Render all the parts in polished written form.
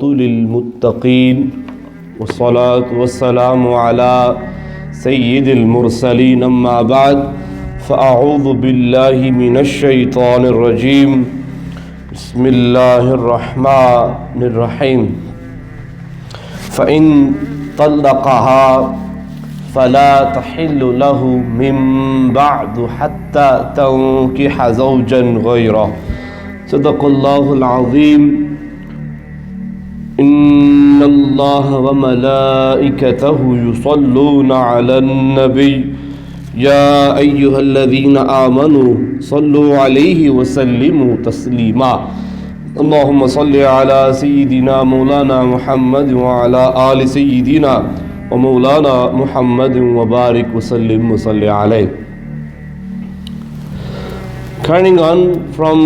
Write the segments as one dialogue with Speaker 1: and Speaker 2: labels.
Speaker 1: للمتقين والصلاة والسلام على سيد المرسلين أما بعد فأعوذ بالله من الشيطان الرجيم بسم الله الرحمن الرحيم فإن طلقها فلا تحل له من بعد حتى تنكح زوجا غيره صدق الله العظيم إن الله وملائكته يصلون على النبي يا أيها الذين آمنوا صلوا عليه وسلموا تسليما اللهم صل على سيدنا مولانا محمد وعلى آل سيدنا ومولانا محمد وبارك وسلم وصل عليه. Carrying on from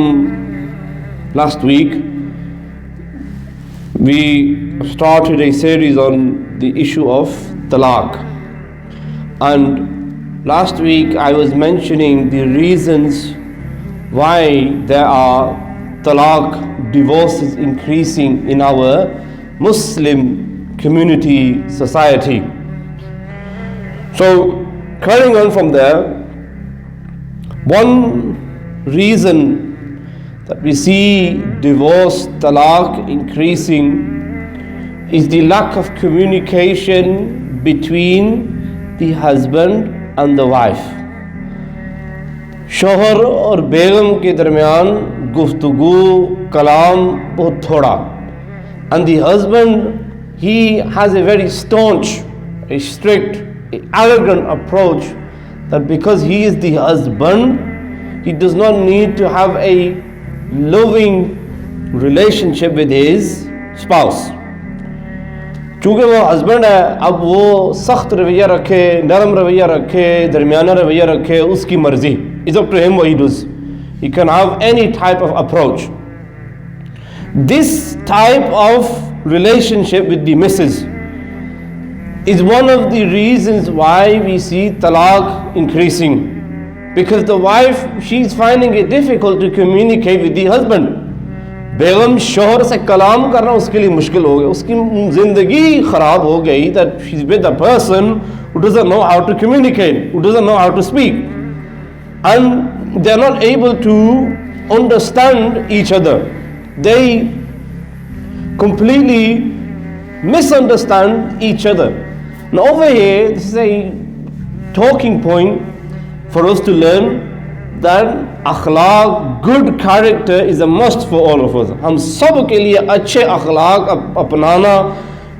Speaker 1: last week, we started a series on the issue of Talaaq, and last week I was mentioning the reasons why there are Talaaq divorces increasing in our Muslim community society. So carrying on from there, one reason that we see divorce, talaq increasing is the lack of communication between the husband and the wife. शोहर और बेगम के दरमियान गुफ्तगू कलाम बहुत थोड़ा, and the husband, he has a very staunch, a strict, a arrogant approach that because he is the husband, he does not need to have a loving relationship with his spouse. चूँकि वो husband है, अब वो सख्त रवैया रखे, नरम रवैया रखे, दरमियाना रवैया रखे, उसकी मर्जी. It's up to him what he does. He can have any type of approach. This type of relationship with the missus is one of the reasons why we see talaq increasing. Because the wife, she's finding it difficult to communicate with the husband. बेगम शोहर से कलाम करना उसके लिए मुश्किल हो गया, उसकी ज़िंदगी ख़राब हो गई, that she's with a person who doesn't know how to communicate, who doesn't know how to speak, and they're not able to understand each other. They completely misunderstand each other. Now over here, this is a talking point for us to learn that akhlaq, good character is a must for all of us. हम सब के लिए अच्छे akhlaq अपनाना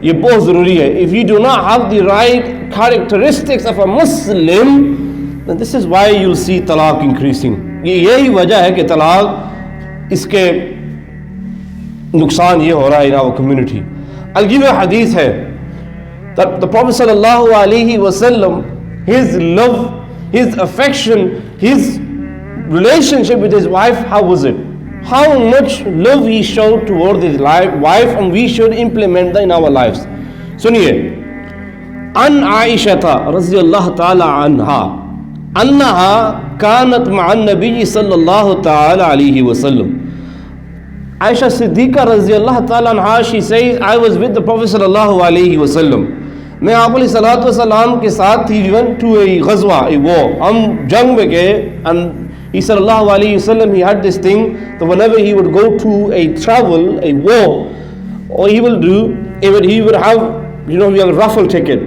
Speaker 1: ये बहुत ज़रूरी है. If you do not have the right characteristics of a Muslim, then this is why you'll see talaq increasing. यही वजह है कि talaq इसके नुकसान ये हो रहा है in our community. I'll give you a hadith है that the Prophet sallallahu alaihi wasallam, his love, his affection, his relationship with his wife, how was it? How much love he showed toward his wife, and we should implement that in our lives. Suniye, An Aishata radiyallahu ta'ala anha, annaha kanat ma'an nabiyyi sallallahu ta'ala alayhi wa sallam. Aisha Siddiqa radiyallahu ta'ala anha, she says, I was with the Prophet sallallahu alayhi wa sallam. मैं आप सलात व सलाम के साथ ही went to a ghazwa, a war. हम जंग में गए, and he sallallahu alayhi wasallam, he had this thing that whenever he would go to a travel, a war, or he will do, he would have, we have a raffle ticket.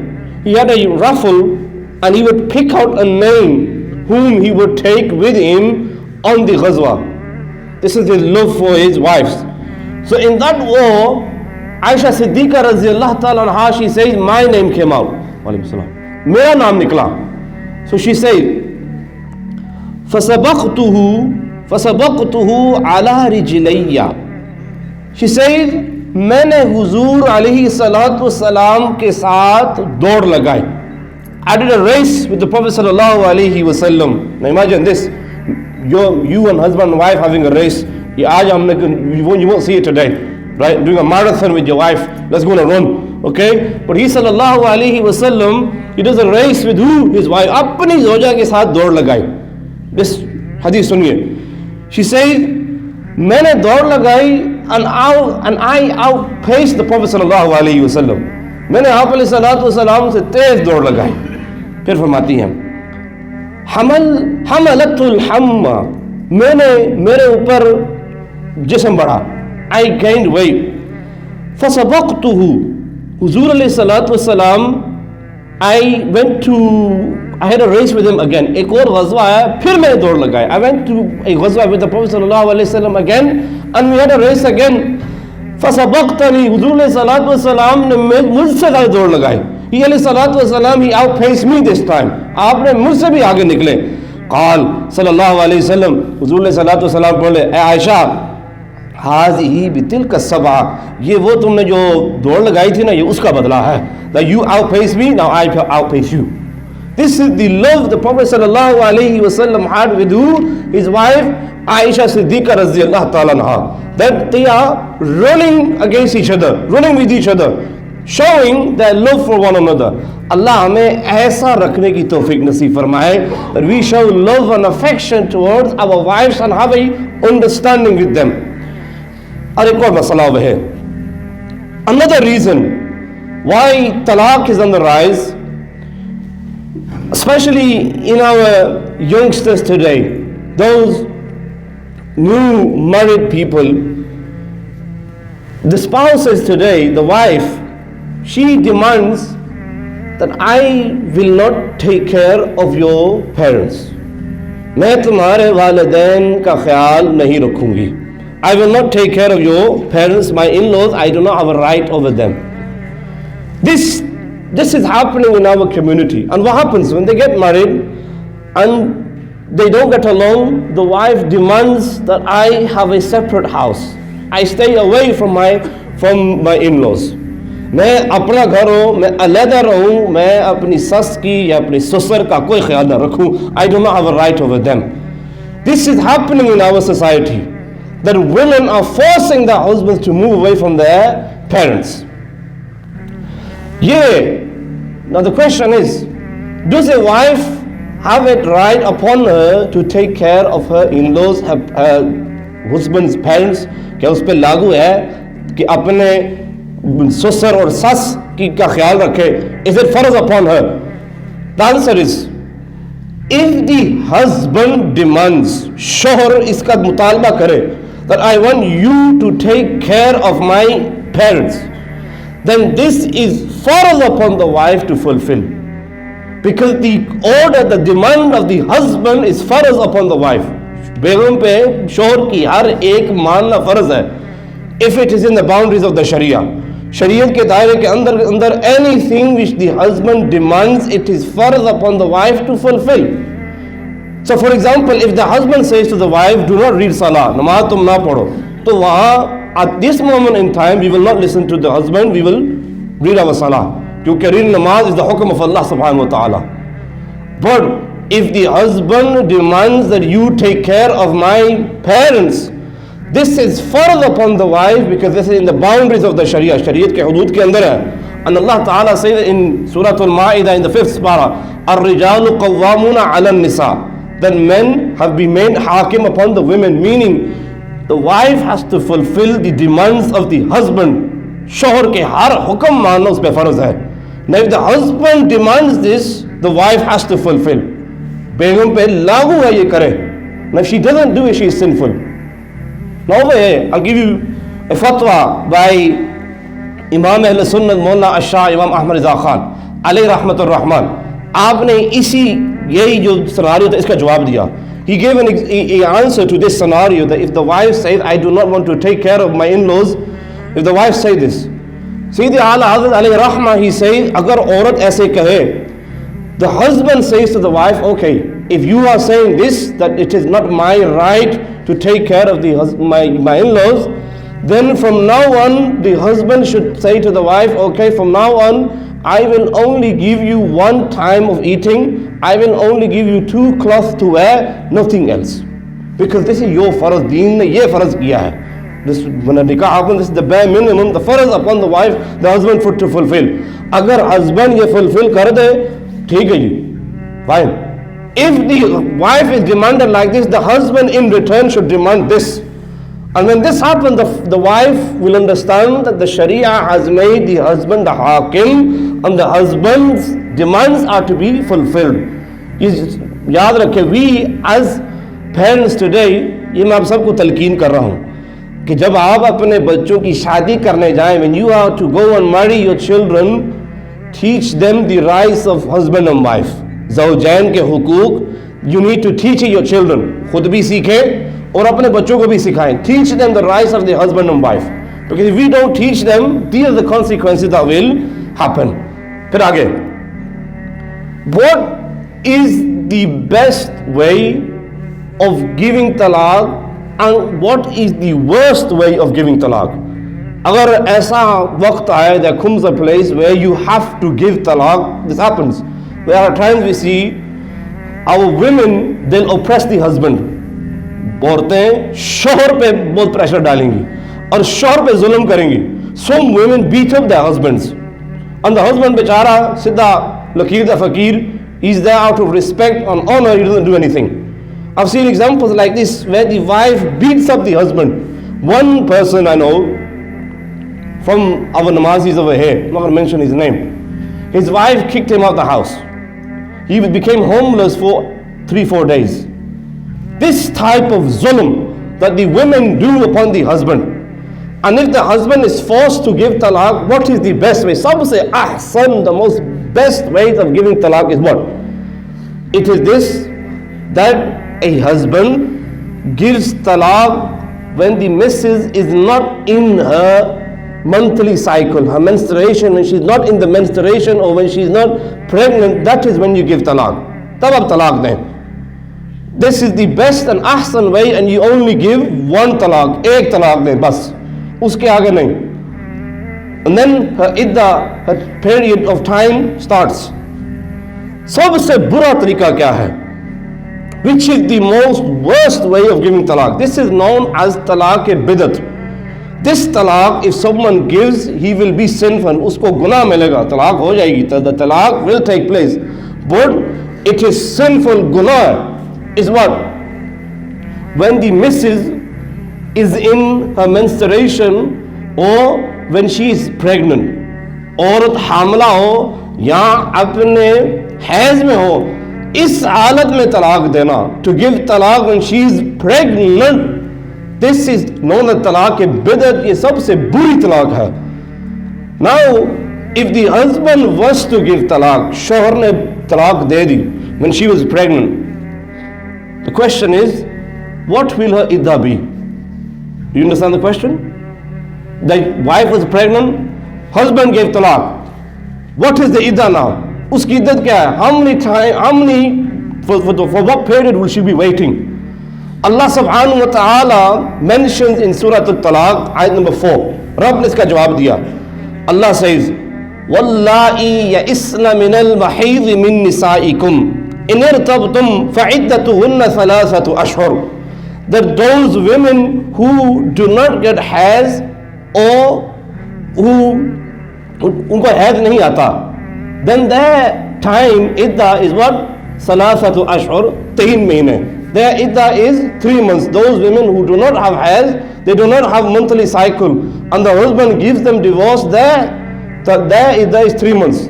Speaker 1: He had a raffle, and he would pick out a name whom he would take with him on the ghazwa. This is his love for his wives. So in that war, Aisha Siddiqa radiyallahu ta'ala anha, she says, my name came out. Mera naam nikla. So she said, فَسَبَقْتُهُ عَلَى رِجِلَيَّ. She says, मैंने हुजूर अलैहि सलातु सलाम के साथ दौड़ लगाई. I did a race with the Prophet sallallahu alaihi wasallam. Now imagine this, you and husband and wife having a race. You won't see it today. Right, doing a marathon with your wife, let's go on a run, okay? But he sallallahu alaihi wasallam, he does a race with who? His wife. अपनी ज़ौजा के साथ दौड़ लगाई. This hadith सुनिए. She says, मैंने दौड़ लगाई and I outpaced the Prophet sallallahu alaihi wasallam. मैंने आप अलैहिस्सलाम से तेज दौड़ लगाई. फिर फरमाती हैं हमलतुल हम्मा, मैंने मेरे ऊपर जिस्म बढ़ा. I gained weight. फसबक्तुहु, हुजूर अलैहिस्सलाम, I had a race with him again. एक और गज़वा आया, फिर मैंने दौड़ लगाई. I went to a गज़वा with the Prophet sallallahu alaihi wasallam again, and we had a race again. फसबक्तनी, हुजूर अलैहिस्सलाम ने मुझसे ज़्यादा दौड़ लगाई. He अलैहिस्सलाम, he outpaced me this time. आपने मुझसे भी आगे निकले. क़ाल सल्लल्लाहु अलैहि वसल्लम, हुजूर अलैहिस्सलाम बोले, ए आयशा, हाज़िही बितिल्का सबा, ये वो तुमने जो दौड़ लगाई थी ना, ये उसका बदला है. That you outpaced me, now I outpace you. This is the love the Prophet sallallahu alaihi wasallam had with who? His wife Aisha Siddiqa radhiyallahu ta'ala anha. That they are running against each other, running with each other, showing their love for one another. Allah हमें ऐसा रखने की तौफीक नसीब फरमाए that we show love and affection towards our wives and have a understanding with them. और एक और मसला वह है, another reason why talaq is on the rise, especially in our youngsters today, those new married people, the spouses today, the wife, she demands that I will not take care of your parents. मैं तुम्हारे वालिदैन का ख्याल नहीं रखूंगी. I will not take care of your parents, my in-laws, I do not have a right over them. This is happening in our community. And what happens when they get married and they don't get along? The wife demands that I have a separate house. I stay away from my in-laws. मैं अपना घर हो, मैं अलहदा रहूं, मैं अपनी सस की या अपनी ससुर का कोई ख्याल ना रखूं. I do not have a right over them. This is happening in our society, that women are forcing their husbands to move away from their parents. Yeah. Now the question is, does a wife have it right upon her to take care of her in-laws, her husband's parents? क्या उस पर लागू है कि अपने ससुर और सस की का ख्याल रखे? Is it फर्ज upon her? The answer is, if the husband demands, शोहर इसका मुतालबा करे, that I want you to take care of my parents, then this is fard upon the wife to fulfill. Because the order, the demand of the husband is fard upon the wife. बेगम पे शोहर की हर एक मानना फर्ज है. If it is in the boundaries of the Sharia, शरीयत के दायरे के अंदर anything which the husband demands, it is fard upon the wife to fulfill. So for example, if the husband says to the wife, do not read salah, नमाज तुम ना पढ़ो, तो वहाँ at this moment in time we will not listen to the husband, we will read our salah, क्योंकि reading namaz is the hukum of Allah subhanahu wa ta'ala. But if the husband demands that you take care of my parents, this is fard upon the wife, because this is in the boundaries of the Sharia, Shariat ke hudud ke andar hai. And Allah Ta'ala says in Surah Al-Ma'idah in the 5th parah, Ar-rijalu qawwamuna 'ala an-nisa, that men have been made hakim upon the women, meaning the wife has to fulfill the demands of the husband. शोहर के हर हुक्म मानना उस पर फर्ज है. Now if the husband demands this, the wife has to fulfill. बेगम पे लागू है ये करे. Now if she doesn't do it, she is sinful. Now over here, I'll give you a fatwa by Imam Ahl Sunnah Mawlana Ash-Shah Imam Ahmad Rizā Khan alayhi rahmatur rahman. आपने इसी यही जो scenario था इसका जवाब दिया. He gave an answer to this scenario, that if the wife says, I do not want to take care of my in-laws, if the wife say this, Sayyidi Ala Hazrat alayhi rahmah, he says, agar औरत ऐसे कहे, the husband says to the wife, okay, if you are saying this, that it is not my right to take care of my in-laws, then from now on the husband should say to the wife, okay, from now on I will only give you one time of eating, I will only give you 2 cloths to wear, nothing else, because this is your farz. Deen ne ye farz kiya hai. This, when a nikah happens, this is the bare minimum, the farz upon the wife, the husband for to fulfill. Agar husband ye fulfill kar de, theek hai ji, fine. If the wife is demanded like this, the husband in return should demand this. And when this happens, the wife will understand that the Sharia has made the husband the hakim and the husband's demands are to be fulfilled. याद रखें, we as parents today, ये मैं आप सबको तलकीन कर रहा हूँ कि जब आप अपने बच्चों की शादी करने जाएं, when you are to go and marry your children, teach them the rights of husband and wife. ज़ौजैन के हुकूक, you need to teach your children. खुद भी सीखें और अपने बच्चों को भी सिखाएं. Teach them the rights of the husband and wife. Because if we don't teach them, these are the consequences that will happen. फिर आगे, what is the best way of giving talaq and what is the worst way of giving talaq? अगर ऐसा वक्त आए, there comes a place where you have to give talaq, this happens. There are times we see our women, they'll oppress the husband. औरतें शोहर पे बहुत pressure डालेंगी और शोहर पे जुल्म करेंगी. Some women beat up their husbands and the husband बेचारा सीधा लकीर दा फकीर, he's there out of respect and honor, he doesn't do anything. I've seen examples like this where the wife beats up the husband. One person I know from our namazis over here, I'm not going to mention his name, his wife kicked him out of the house. He became homeless for 3-4 days. This type of zulm that the women do upon the husband. And if the husband is forced to give talaq, what is the best way? Some say, ahsan, the most best way of giving talaq is what? It is this, that a husband gives talaq when the missus is not in her monthly cycle, her menstruation, when she's not in the menstruation or when she's not pregnant, that is when you give talaq. Tab ab talaq dein. This is the best and ahsan way, and you only give one talaq, ek talaq de bas, uske aage nahi. And then her idda, her period of time starts. सबसे बुरा तरीका क्या है? Which is the most worst way of giving talaq? This is known as talaq bidat. This talaq, if someone gives, he will be sinful. Usko guna milega, talaq ho jayegi, the talaq will take place. But it is sinful guna. Is what? When the missus is in her menstruation or when she is pregnant. औरत हामला हो या अपने has में हो, इस हालत में तलाक देना, to give talaq when she is pregnant, this is known as talaq bidat. ये सबसे बुरी तलाक है. Now, if the husband was to give talaq, शोहर ने तलाक दे दी when she was pregnant, the question is, what will her iddah be? Do you understand the question? The wife was pregnant, husband gave talaq. What is the iddah now? Uski iddat kya hai? For what period will she be waiting? Allah subhanahu wa ta'ala mentions in Surah Al-Talaaq, ayat number 4. Rabb ne iska jawab diya. Allah says, وَاللَّائِي يَئِسْنَ مِنَ الْمَحِيضِ مِن نِسَائِكُمْ إِنْ ارْتَبْتُمْ فَعِدَّتُهُنَّ ثَلَاثَةُ أَشْهُرٍ. That those women who do not get hairs or who unko haiz nahi aata, then their time iddah is what? ثَلَاثَةُ أَشْهُرٍ, 3 mahine. Their iddah is 3 months. Those women who do not have haiz, they do not have monthly cycle, and the husband gives them divorce, their iddah is 3 months.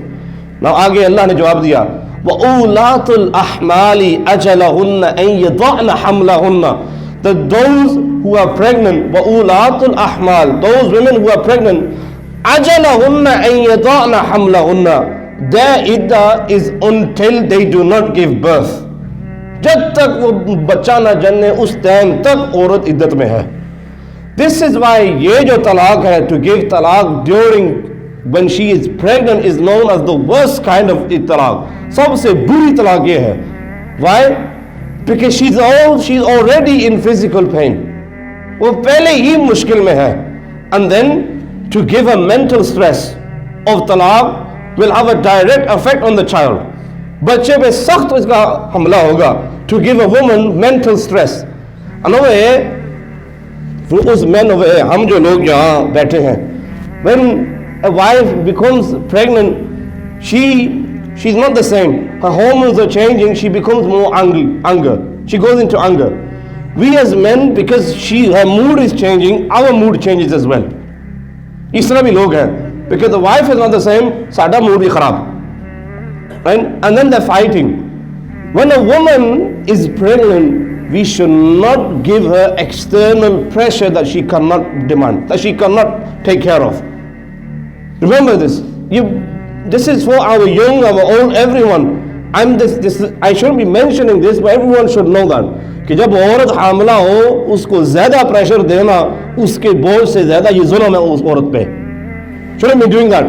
Speaker 1: Now आगे अल्लाह ने जवाब दिया, وَأُولَاتُ الْأَحْمَالِ أَجَلَهُنَّ أَنْ يَضَعْنَ حَمْلَهُنَّ. That those who are pregnant, وَأُولَاتُ الْأَحْمَالِ, those women who are pregnant, أَجَلَهُنَّ أَنْ يَضَعْنَ حَمْلَهُنَّ, their iddah is until they do not give birth. जब तक वो बच्चा ना जन्ने उस टाइम तक औरत इद्दत में है. This is why ये जो तलाक है, to give talaq during when she is pregnant, is known as the worst kind of talaq. सबसे बुरी तलाक ये है. Why? Because she's already in physical pain. वो पहले ही मुश्किल में है. And then to give a mental stress of talaq will have a direct effect on the child. बच्चे पे सख्त इसका हमला होगा. To give a woman mental stress. And over here, for those men over here, हम जो लोग यहाँ बैठे हैं, when a wife becomes pregnant, she's not the same. Her hormones are changing. She becomes more anger. She goes into anger. we as men, because her mood is changing, our mood changes as well. इस तरह भी लोग हैं, because the wife is not the same, साडा mood भी खराब, right? And then they're fighting. When a woman is pregnant, we should not give her external pressure that she cannot demand, that she cannot take care of. Remember this. This is for our young, our old, everyone. I shouldn't be mentioning this, but everyone should know that. कि जब औरत हामला हो, उसको ज़्यादा pressure देना, उसके बोझ से ज़्यादा ये जुल्म है उस औरत पे. Shouldn't be doing that.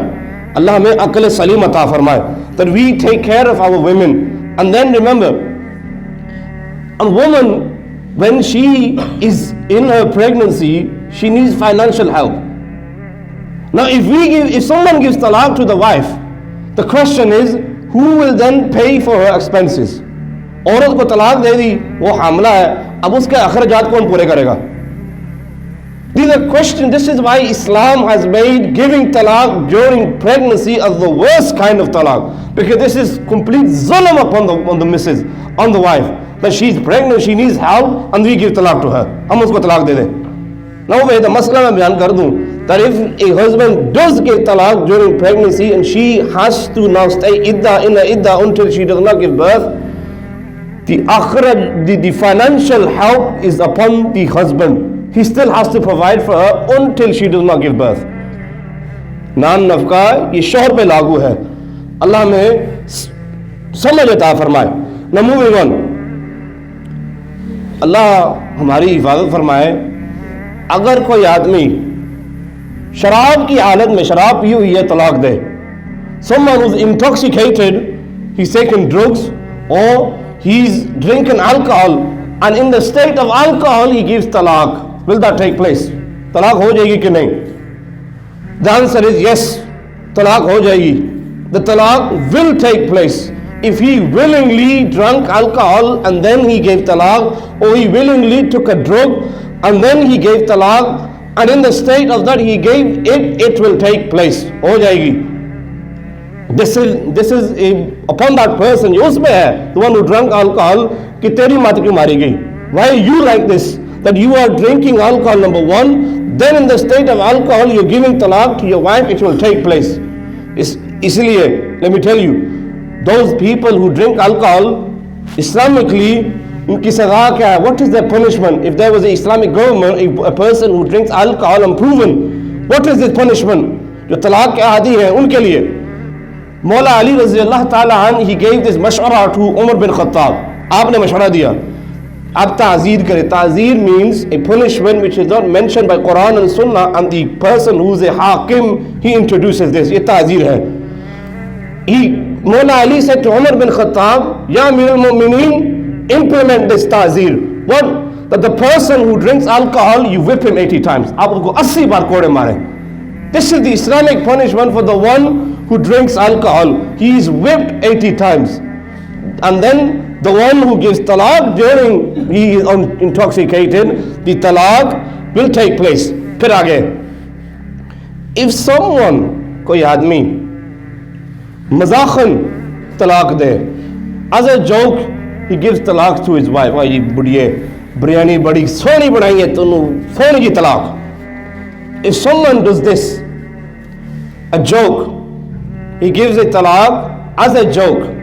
Speaker 1: Allah हमें अक्ल सलीम अता फरमाए. That we take care of our women. And then remember, a woman, when she is in her pregnancy, she needs financial help. Now if someone gives talaq to the wife, the question is, who will then pay for her expenses? औरत को तलाक दे दी, वो हामला है, अब उसके अखराजात कौन पूरे करेगा? These are questions. This is why Islam has made giving talaq during pregnancy as the worst kind of talaq, because this is complete zulm upon the missus, on the wife, that she's pregnant, she needs help, and we give talaq to her. हम उसको तलाक दे दें. Now the मसला मैं बयान कर दूं, that if a husband does give talaq during pregnancy and she has to now stay in idda until she does not give birth, the financial help is upon the husband. He still has to provide for her until she does not give birth. नान नफका ये शौहर पे लागू है. अल्लाह में समझ अता फरमाए. Now moving on. अल्लाह हमारी हिफाजत फरमाए. अगर कोई आदमी शराब की हालत में, शराब पी हुई है, तलाक दे. Someone who's intoxicated, he's taken drugs or he's drinking alcohol, and in the state of alcohol he gives talaq. Will that take place? Talaq हो जाएगी कि नहीं? The answer is yes. Talaq हो जाएगी. The talaq will take place. If he willingly drank alcohol and then he gave talaq, or he willingly took a drug and then he gave talaq, and in the state of that he gave it, it will take place. हो जाएगी. This is upon that person. ये उसमें है, the one who drank alcohol, कि तेरी मात क्यों मारी गई? Why are you like this? That you are drinking alcohol, number one, then in the state of alcohol you're giving talaq to your wife, it will take place. इसलिए, let me tell you, those people who drink alcohol, Islamically, उनकी सज़ा क्या है? What is their punishment? If there was an Islamic government, a person who drinks alcohol and proven, what is his punishment? जो तलाक के आदी हैं उनके लिए. मौला अली रज़ी अल्लाह ताला अन्हु, he gave this मशवरा to Umar bin Khattab. आपने मशवरा दिया, आप ताज़ीर करें. ताज़ीर means a punishment which is not mentioned by Quran and Sunnah, and the person who is a hakim, he introduces this. ये ताज़ीर है. Mawla Ali said to Umar bin Khattab, Ya Amir al-Mu'mineen, implement this ta'zir. What? That the person who drinks alcohol, you whip him 80 times. आप उसको 80 बार कोड़े मारें. This is the Islamic punishment for the one who drinks alcohol. He is whipped 80 times. And then the one who gives talaq during he is intoxicated, the talaq will take place. फिर आगे. If someone, कोई आदमी मजाखन तलाक दे, as a joke he gives talaq to his wife. ये बुढ़िए बिरयानी बड़ी सोनी बनाई है, तूने सोनी की तलाक. If someone does this, a joke, he gives a talaq as a joke.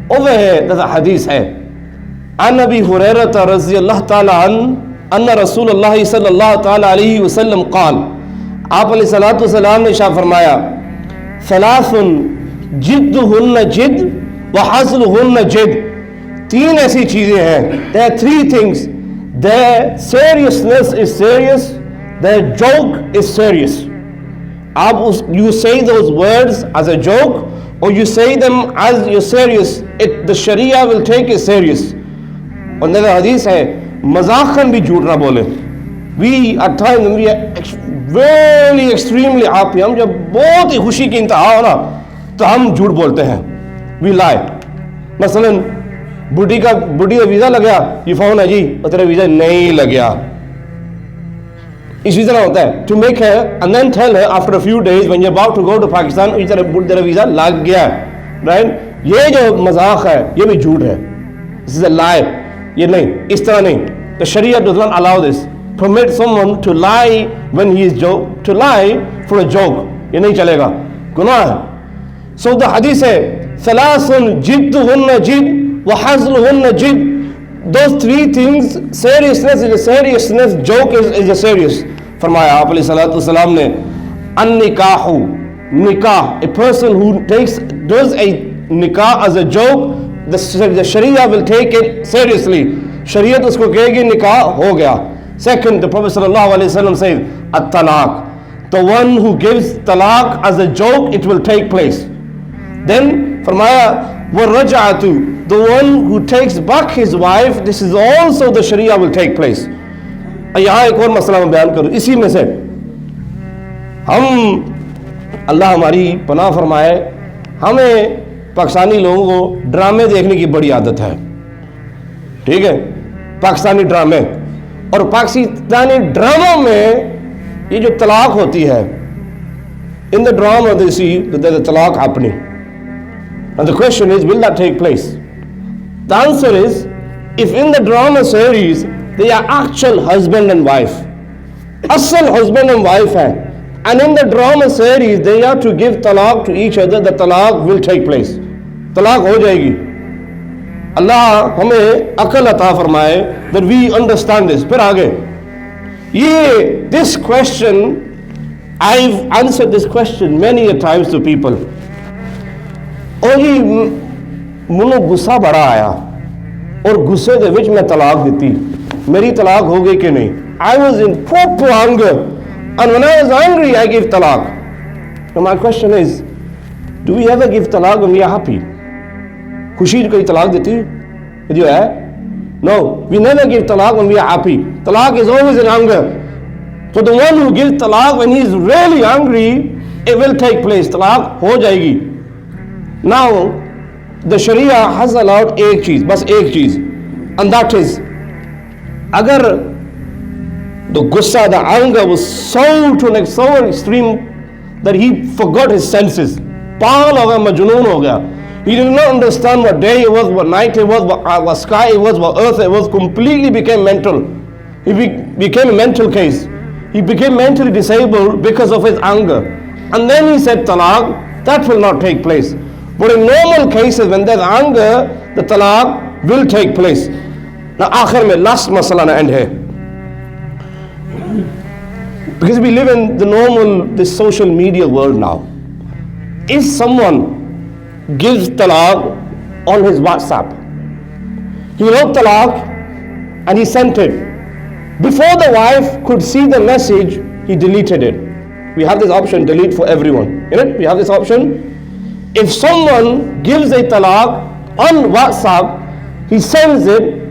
Speaker 1: Over here there's a hadith है. عن أبي هريرة رضي الله تعالى عنه أن رسول الله صلى الله تعالى عليه वसल्लम قال, आप अलैहिस्सलातु वस्सलाम ने इरशाद फरमाया, ثلاث जिद्दुहुन्ना जिद्द व हज़्लुहुन्ना जिद्द. तीन ऐसी चीजें हैं. There are three things. Their seriousness is serious, their joke is serious. You say those words as a joke, or you say them as you're serious, the Sharia will take it serious. और नज़र हदीस है, मजाखन भी झूठ ना बोले. We at times when we are very extremely happy, हम जब बहुत ही खुशी की इंतहा हो ना, तो हम झूठ बोलते हैं. We lie. मसलन बुढ़ी का वीज़ा लग गया, ये फ़ोन है जी, और तेरा वीज़ा नहीं लग गया. इस वीज़ा ना होता है. To make her and then tell her after a few days when you're about to go to Pakistan, तेरा वीज़ा लग गया. Right? ये जो मजाक है, ये भी झूठ है. This is a lie. ये नहीं, इस तरह नहीं. The Sharia does not allow this. Permit someone to lie when he is to lie for a joke. ये नहीं चलेगा, गुनाह है. So the hadith है, ثلاث جدهن جد وحزلهن جد. Those three things, seriousness is a seriousness, joke is a serious. फरमाया आप अलैहिस्सलाम ने, an-nikahu, nikah, a person who does a nikah as a joke, the Sharia will take it seriously. Shariat usko kehegi nikah ho gaya. Second, the Prophet ﷺ says, at-talaaq, the one who gives talaq as a joke, it will take place. Then, farmaya, wa-raj'atu, the one who takes back his wife, this is also the Sharia will take place. यहाँ एक और मसला मैं बयान करूँ, इसी में से हम, अल्लाह हमारी पनाह फरमाए, हमें पाकिस्तानी लोगों को ड्रामे देखने की बड़ी आदत है. ठीक है, पाकिस्तानी ड्रामे, और पाकिस्तानी ड्रामों में ये जो तलाक होती है, in the drama they see that there is a talaq happening, and the question is, will that take place? The answer is, if in the drama series they are actual husband and wife, asal husband and wife hai, and in the drama series they are to give talaq to each other, the talaq will take place. Talaq ho jayegi. Allah हमें अकल अता फरमाए that we understand this. फिर आगे, this question, I've answered this question many a times to people. और ये मुझे गुस्सा बड़ा आया, और गुस्से दे विच मैं तलाक देती, मेरी तलाक हो गई कि नहीं. I was in proper anger, and when I was angry I gave talaq. Now my question is, do we ever give talaq when we are happy? खुशी कोई तलाक देती जो है? No, we never give talaq when we are happy. Talaq is always in anger. So the one who gives talaq when he is really angry, it will take place. Talaq हो जाएगी. Now the Sharia has allowed एक चीज, बस एक चीज, and that is, अगर the gussa, the anger was so extreme that he forgot his senses, पागल हो गया, मजनून हो गया. He did not understand what day it was, what night it was, what sky it was, what earth it was, completely became mental. He became a mental case. He became mentally disabled because of his anger. And then he said talaq, that will not take place. But in normal cases, when there's anger, the talaq will take place. Now, आखिर में last masala na end here. Because we live in the normal, this social media world now. If someone gives talaq on his WhatsApp, he wrote talaq and he sent it. Before the wife could see the message, he deleted it. We have this option, delete for everyone. You know, we have this option. If someone gives a talaq on WhatsApp, he sends it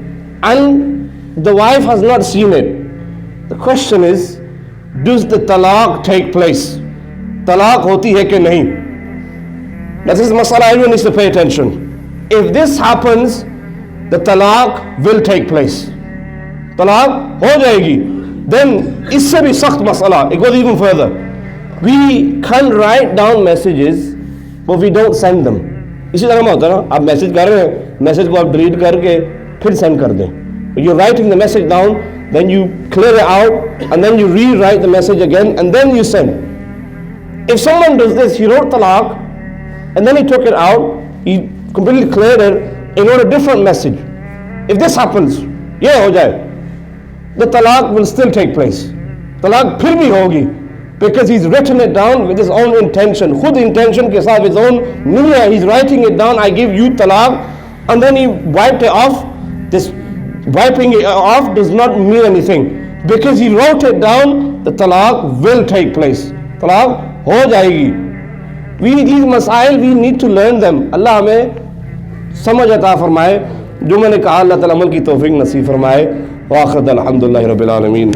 Speaker 1: and the wife has not seen it. The question is, does the talaq take place? Talaq hoti hai ke nahi? That is masala, everyone needs to pay attention. If this happens, the talaq will take place. Talaq ho jayegi. Then isse bhi sakht masala, it goes even further. We can write down messages, but we don't send them. इसी तरह में होता है ना, आप message कर रहे हैं, मैसेज को आप डिलीट करके फिर सेंड कर दें. You're writing the message down, then you clear it out, and then you rewrite the message again, and then you send. If someone does this, he wrote talaq, and then he took it out, he completely cleared it, and wrote a different message. If this happens, ye ho jaye, the talaq will still take place. Talaq phir bhi hogi, because he's written it down with his own intention. Khud intention ke saath, his own niyyah, he's writing it down, I give you talaq, and then he wiped it off. This wiping it off does not mean anything. Because he wrote it down, the talaq will take place. Talaq ho jayegi. These masail, we need to learn them. Allah हमें समझ अता फरमाए. जो मैंने कहा, अल्लाह ताला अमल की तौफीक नसीब फरमाए. व आखिर अल्हम्दुलिल्लाहि रब्बिल आलमीन.